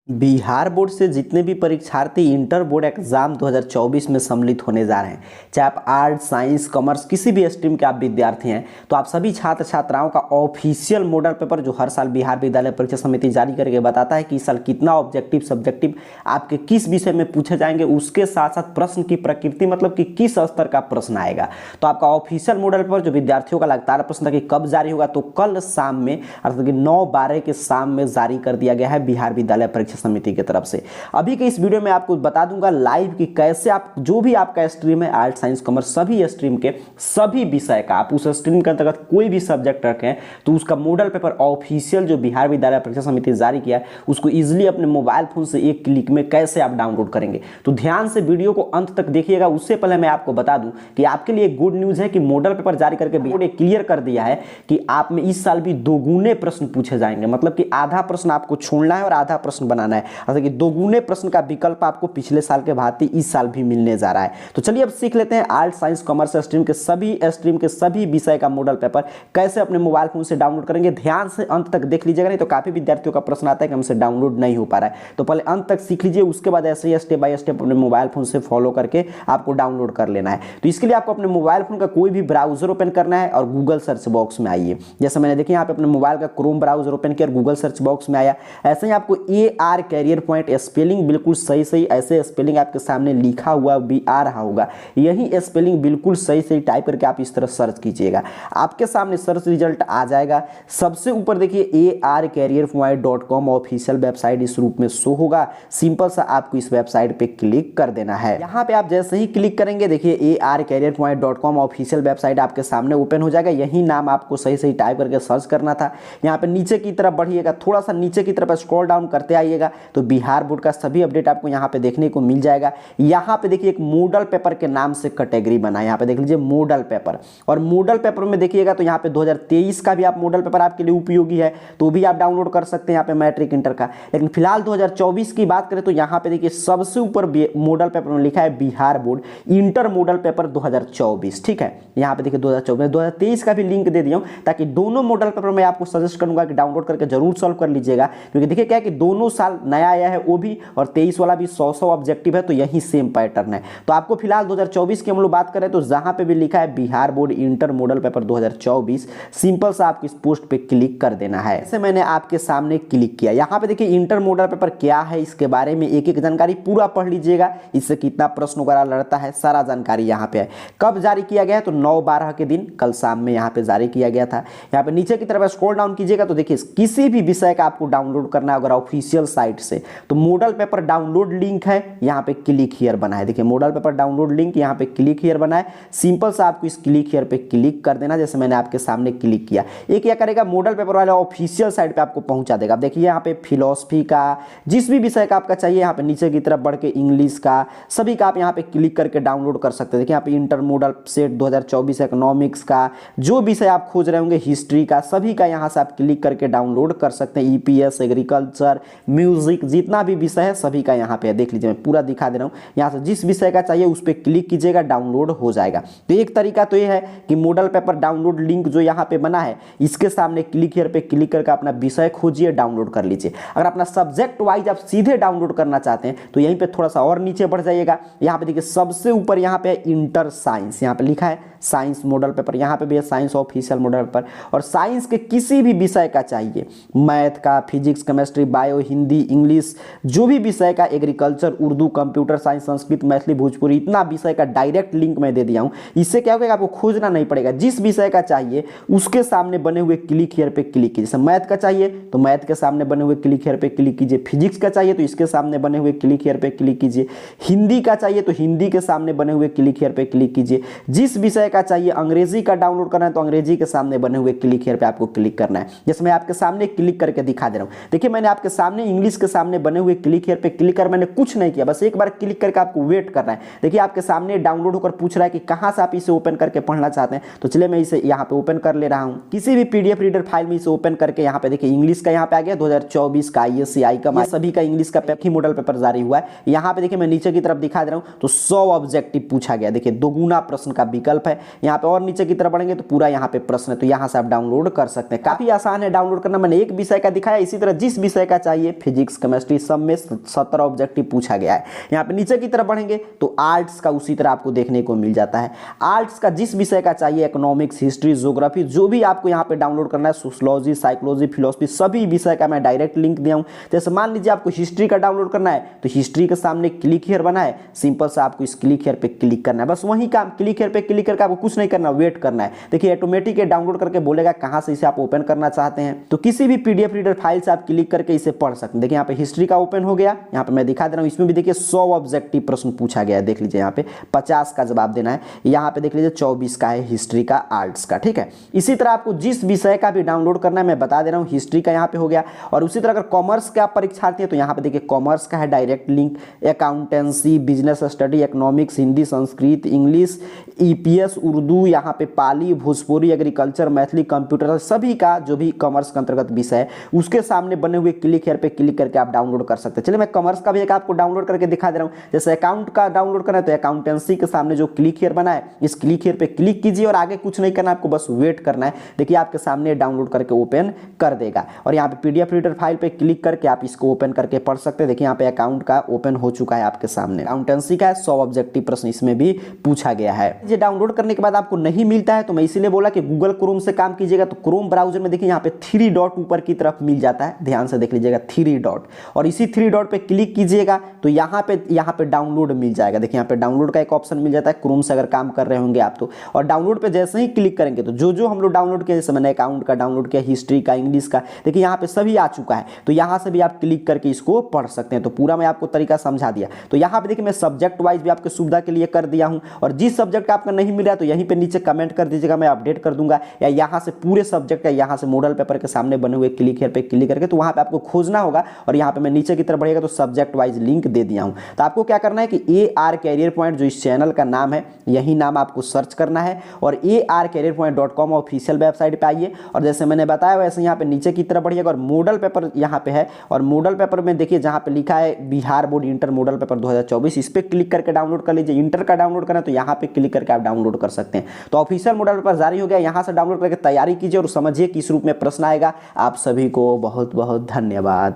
Bihar board से जितने भी परीक्षार्थी इंटर बोर्ड एग्जाम 2024 में सम्मिलित होने जा रहे हैं, चाहे आप आर्ट साइंस कॉमर्स किसी भी स्ट्रीम के आप विद्यार्थी हैं, तो आप सभी छात्र छात्राओं का ऑफिशियल मॉडल पेपर जो हर साल बिहार विद्यालय परीक्षा समिति जारी करके बताता है कि इस साल कितना ऑब्जेक्टिव सब्जेक्टिव आपके किस विषय में पूछे जाएंगे, उसके साथ साथ प्रश्न की प्रकृति मतलब कि किस स्तर का प्रश्न आएगा। तो आपका ऑफिशियल मॉडल पेपर जो विद्यार्थियों का लगातार प्रश्न था कि कब जारी होगा, तो कल शाम में अर्थात कि 9-12 के शाम में जारी कर दिया गया है बिहार विद्यालय परीक्षा समिति की तरफ से। अभी के इस वीडियो में आपको बता दूंगा लाइव कि कैसे आप जो भी आपका स्ट्रीम है आर्ट साइंस कॉमर्स सभी स्ट्रीम के सभी विषय का आप उस स्ट्रीम के अंतर्गत कोई भी सब्जेक्ट रखें तो उसका मॉडल पेपर ऑफिशियल जो बिहार विद्यालय परीक्षा समिति जारी किया है उसको इजिली अपने मोबाइल फोन से एक क्लिक में कैसे आप डाउनलोड करेंगे। तो ध्यान से वीडियो को अंत तक देखिएगा। उससे पहले मैं आपको बता दूं कि आपके लिए गुड न्यूज है कि मॉडल पेपर जारी करके बोर्ड ने क्लियर कर दिया है कि आप में इस साल भी दोगुने प्रश्न पूछे जाएंगे, मतलब कि आधा प्रश्न आपको छोड़ना है और आधा प्रश्न बनाना है, अर्थात कि दोगुने प्रश्न का विकल्प आपको पिछले साल के भांति इस साल भी मिलने जा रहा है। तो चलिए अब सीख लेते हैं आर्ट साइंस कॉमर्स स्ट्रीम के सभी विषय का मॉडल पेपर कैसे अपने मोबाइल फोन से डाउनलोड करेंगे। ध्यान से अंत तक देख लीजिएगा, नहीं तो काफी विद्यार्थियों का प्रश्न आता है कि हमसे डाउनलोड नहीं हो पा रहा है। तो पहले अंत तक सीख लीजिए, उसके बाद ऐसे ही स्टेप बाय स्टेप अपने मोबाइल फोन से फॉलो करके आपको डाउनलोड कर लेना है। तो इसके लिए आपको अपने मोबाइल फोन का कोई भी ब्राउजर ओपन करना है और गूगल सर्च बॉक्स में आइए। जैसे मैंने देखिए यहाँ पे अपने मोबाइल का क्रोम ब्राउजर ओपन किया और गूगल सर्च बॉक्स में आया। ऐसे ही आपको AR कैरियर पॉइंट स्पेलिंग बिल्कुल सही ऐसे स्पेलिंग आपके सामने लिखा हुआ भी आ रहा होगा, यही स्पेलिंग बिल्कुल सही टाइप करके आप इस तरह सर्च कीजिएगा, आपके सामने सर्च रिजल्ट आ जाएगा। सबसे ऊपर देखिए arcareerpoint.com ऑफिशियल वेबसाइट इस रूप में शो होगा। सिंपल सा आपको इस वेबसाइट पे क्लिक कर देना है। यहाँ पे आप जैसे ही क्लिक करेंगे देखिए arcareerpoint.com ऑफिशियल वेबसाइट आपके सामने ओपन हो जाएगा। यही नाम आपको सही टाइप करके सर्च करना था। यहाँ पे नीचे की तरफ बढ़िएगा, थोड़ा सा नीचे की तरफ स्क्रॉल डाउन करते आइएगा तो बिहार बोर्ड का सभी अपडेट आपको यहाँ पे देखने को मिल जाएगा। यहाँ पे देखिए एक मॉडल पेपर के नाम से कैटेगरी बना है, यहाँ पे देख लीजिए मॉडल पेपर। और मॉडल पेपर में देखिएगा तो यहाँ पे 2023 का भी आप मॉडल पेपर आपके लिए उपयोगी है तो भी आप डाउनलोड कर सकते हैं यहाँ पे मैट्रिक इंटर का। लेकिन फिलहाल 2024 की बात करें तो यहाँ पे देखिए सबसे ऊपर मॉडल पेपर में लिखा है Bihar board inter model paper 2024। ठीक है, यहाँ पे देखिए 2024 2023 का भी लिंक दे दिया हूँ ताकि दोनों मॉडल पेपर मैं आपको सजेस्ट करूंगा कि डाउनलोड करके जरूर सॉल्व कर लीजिएगा। क्योंकि देखिए क्या है कि दोनों साल नया आया है वो भी और 23 वाला भी 100 ऑब्जेक्टिव है तो यही सेम पैटर्न है। तो आपको फिलहाल 2024 की हम लोग बात करें तो जहां पे भी लिखा है Bihar board inter model paper 2024 simple सा आपको इस पोस्ट पे क्लिक कर देना है। ऐसे मैंने आपके सामने क्लिक किया। यहाँ पे देखिए इंटर मॉडल पेपर क्या है इसके बारे में एक एक जानकारी पूरा पढ़ लीजिएगा, इससे कितना प्रश्न वगैरह लड़ता है सारा जानकारी यहाँ पे है। कब जारी किया गया है तो 9-12 के दिन कल शाम में यहाँ पे जारी किया गया था। यहाँ पे नीचे की तरफ स्क्रॉल डाउन कीजिएगा तो देखिए किसी भी विषय का आपको डाउनलोड करना है अगर ऑफिशियल साइट से तो मॉडल पेपर डाउनलोड लिंक है, यहाँ पे क्लिक हियर बना है। देखिए मॉडल पेपर डाउनलोड लिंक यहाँ पे क्लिक हियर बना है। सिंपल सा आपको इस क्लिक हियर पे क्लिक कर देना जैसे मैंने आपके सामने क्लिक किया। ये क्या करेगा मॉडल पेपर वाले ऑफिशियल साइट पे आपको पहुंचा देगा। आप देखिए यहाँ पे फिलॉसफी का जिस भी विषय का आपका चाहिए यहाँ पे नीचे की तरफ बढ़ के इंग्लिश का सभी का आप यहाँ पे क्लिक करके डाउनलोड कर सकते हैं। देखिए यहाँ पे इंटर मॉडल सेट 2024 इकोनॉमिक्स का जो विषय आप खोज रहे होंगे हिस्ट्री का सभी का यहाँ से आप क्लिक करके डाउनलोड कर सकते हैं। EPS एग्रीकल्चर म्यूजिक जितना भी विषय है सभी का यहाँ पे देख लीजिए, मैं पूरा दिखा दे रहा हूँ। यहाँ से जिस विषय का चाहिए उस पर क्लिक कीजिएगा डाउनलोड हो जाएगा। तो एक तरीका तो ये है कि मॉडल पेपर डाउनलोड लिंक जो यहाँ पे बना है इसके सामने क्लिक हियर पे क्लिक करके अपना विषय खोजिए डाउनलोड कर लीजिए। अगर अपना सब्जेक्ट वाइज आप सीधे डाउनलोड करना चाहते हैं तो यहीं पे थोड़ा सा और नीचे बढ़ जाइएगा। यहाँ पे देखिए सबसे ऊपर यहाँ पे इंटर साइंस यहाँ पे लिखा है साइंस मॉडल पेपर, यहाँ पे भी है साइंस ऑफिशियल मॉडल पेपर। और साइंस के किसी भी विषय का चाहिए मैथ का physics chemistry bio Hindi English जो भी विषय का agriculture Urdu computer science Sanskrit Maithili Bhojpuri इतना विषय का डायरेक्ट लिंक मैं दे दिया हूँ। इससे क्या होगा आपको खोजना नहीं पड़ेगा, जिस विषय का चाहिए उसके सामने बने हुए क्लिक हियर पे क्लिक कीजिए। जैसे मैथ का चाहिए तो मैथ के सामने बने हुए क्लिक हियर पे क्लिक कीजिए, फिजिक्स का चाहिए तो इसके सामने बने हुए क्लिक हियर पे क्लिक कीजिए, हिंदी का चाहिए तो हिंदी के सामने बने हुए क्लिक हियर पे क्लिक कीजिए। जिस विषय का चाहिए अंग्रेजी का डाउनलोड करना है तो अंग्रेजी के सामने बने हुए क्लिक हियर पे आपको क्लिक करना है। जैसे मैं आपके सामने क्लिक करके दिखा दे रहा हूँ। देखिए मैंने आपके सामने इंग्लिश के सामने बने हुए क्लिक हियर पे क्लिक कर मैंने कुछ नहीं किया, बस एक बार क्लिक करके आपको वेट करना है। देखिए आपके सामने डाउनलोड होकर पूछ रहा है कि कहां से आप इसे ओपन करके पढ़ना चाहते हैं। तो चलिए मैं इसे यहाँ पे ओपन कर ले रहा हूँ। किसी भी PDF रीडर फाइल में इसे ओपन करके यहाँ पे देखिए इंग्लिश का यहाँ पे आ गया 2024 का ISCI का सभी का इंग्लिश का ही मॉडल पेपर जारी हुआ है। यहाँ पे देखिए मैं नीचे की तरफ दिखा दे रहा हूँ तो 100 ऑब्जेक्टिव पूछा गया। देखिए दोगुना प्रश्न का विकल्प है। यहाँ पे और नीचे की तरफ बढ़ेंगे तो पूरा यहाँ पे प्रश्न है तो यहाँ से आप डाउनलोड कर सकते हैं। काफी आसान है डाउनलोड करना। मैंने एक विषय का दिखाया, इसी तरह जिस विषय का चाहिए फिजिक्स फिजिक्स, केमिस्ट्री सब में 17 ऑब्जेक्टिव पूछा गया है। यहाँ पे नीचे की तरफ बढ़ेंगे तो आर्ट्स का उसी तरह आपको देखने को मिल जाता है। आर्ट्स का जिस विषय का चाहिए, इकोनॉमिक्स, हिस्ट्री, ज्योग्राफी, जो भी आपको यहाँ पे डाउनलोड करना है, सोशियोलॉजी, साइकोलॉजी, फिलोसफी, सभी विषय का मैं डायरेक्ट लिंक दिया हूँ। जैसे मान लीजिए आपको हिस्ट्री का डाउनलोड करना है तो हिस्ट्री के सामने क्लिक हियर बना है, सिंपल सा आपको इस क्लिक हियर पे क्लिक करना है, बस वही काम। क्लिक हियर पे क्लिक करके आपको कुछ नहीं करना, वेट करना है। देखिए ऑटोमेटिक डाउनलोड करके बोलेगा कहां से इसे आप ओपन करना चाहते हैं, तो किसी भी पीडीएफ रीडर फाइल से आप क्लिक करके इसे पढ़ सकते हैं। देखिए यहाँ पे हिस्ट्री का ओपन हो गया, यहाँ पे मैं दिखा दे रहा हूँ। इसमें भी देखिए 100 ऑब्जेक्टिव प्रश्न पूछा गया है, देख लीजिए यहाँ पे 50 का जवाब देना है, यहाँ पे देख लीजिए 24 का है हिस्ट्री का, आर्ट्स का, ठीक है। इसी तरह आपको जिस विषय का भी डाउनलोड करना है मैं बता दे रहा हूँ, हिस्ट्री का यहाँ पे हो गया। और उसी तरह अगर कॉमर्स के आप परीक्षार्थी हैं तो यहाँ पे देखिए कॉमर्स का है direct link, accountancy, business study, economics, Hindi, Sanskrit, English, EPS, Urdu, यहाँ पे पाली, भोजपुरी, एग्रीकल्चर, मैथिली, कंप्यूटर, सभी का जो भी कॉमर्स के अंतर्गत विषय है उसके सामने बने हुए क्लिक हियर पे क्लिक करके आप डाउनलोड कर सकते हैं। चलिए मैं कॉमर्स का भी एक आपको डाउनलोड करके दिखा दे रहा हूँ। जैसे अकाउंट का डाउनलोड करना है तो अकाउंटेंसी के सामने जो क्लिक हियर बना है इस क्लिक हियर पे क्लिक कीजिए और आगे कुछ नहीं करना, आपको बस वेट करना है। देखिए आपके सामने डाउनलोड करके ओपन कर देगा और यहाँ पे पीडीएफ रीडर फाइल पे क्लिक करके आप इसको ओपन करके पढ़ सकते हैं। देखिए यहाँ पे अकाउंट का ओपन हो चुका है आपके सामने, अकाउंटेंसी का 100 ऑब्जेक्टिव प्रश्न इसमें भी पूछा गया है। ये डाउनलोड करने के बाद आपको नहीं मिलता है तो मैं इसीलिए बोला कि गूगल क्रोम से काम कीजिएगा। तो क्रोम ब्राउजर में देखिए यहाँ पे 3 डॉट ऊपर की तरफ मिल जाता है, ध्यान से देख लीजिएगा 3 डॉट, और इसी 3 डॉट पे क्लिक कीजिएगा तो यहाँ पे डाउनलोड मिल जाएगा। देखिए यहाँ पे डाउनलोड का एक ऑप्शन मिल जाता है क्रोम से अगर काम कर रहे होंगे आप तो। और डाउनलोड पे जैसे ही क्लिक करेंगे तो जो हम लोग डाउनलोड किया, जैसे मैंने अकाउंट का डाउनलोड किया, हिस्ट्री का, इंग्लिश का, देखिए यहाँ पे सभी आ चुका है। तो यहाँ से भी आप क्लिक करके इसको पढ़ सकते हैं। तो पूरा मैं आपको तरीका समझा दिया। तो यहाँ पे देखिए मैं सब्जेक्ट वाइज भी आपके सुविधा के लिए कर दिया हूँ, और जिस सब्जेक्ट का आपका नहीं मिल रहा है तो यहीं पे नीचे कमेंट कर दीजिएगा, मैं अपडेट कर दूंगा। या यहाँ से पूरे सब्जेक्ट का, यहाँ से मॉडल पेपर के सामने बने हुए क्लिक हियर पे क्लिक करके तो वहाँ पे आपको खोजना होगा, और यहाँ पे मैं नीचे की तरफ बढ़ेगा तो सब्जेक्ट वाइज लिंक दे दिया हूँ। तो आपको क्या करना है कि AR कैरियर पॉइंट जो इस चैनल का नाम है, यही नाम आपको सर्च करना है और arcareerpoint.com ऑफिशियल वेबसाइट पे आइए, और जैसे मैंने बताया वैसे यहाँ पे नीचे की तरफ बढ़िएगा और मॉडल पेपर यहाँ पे है, और मॉडल पेपर में देखिए जहाँ पे लिखा है Bihar board inter model paper 2024, इस पे क्लिक करके डाउनलोड कर लीजिए। इंटर का डाउनलोड करना है तो यहाँ पे क्लिक करके आप डाउनलोड कर सकते हैं। तो ऑफिशियल मॉडल पेपर जारी हो गया, यहाँ से डाउनलोड करके तैयारी कीजिए और समझिए किस रूप में प्रश्न आएगा। आप सभी को बहुत बहुत धन्यवाद।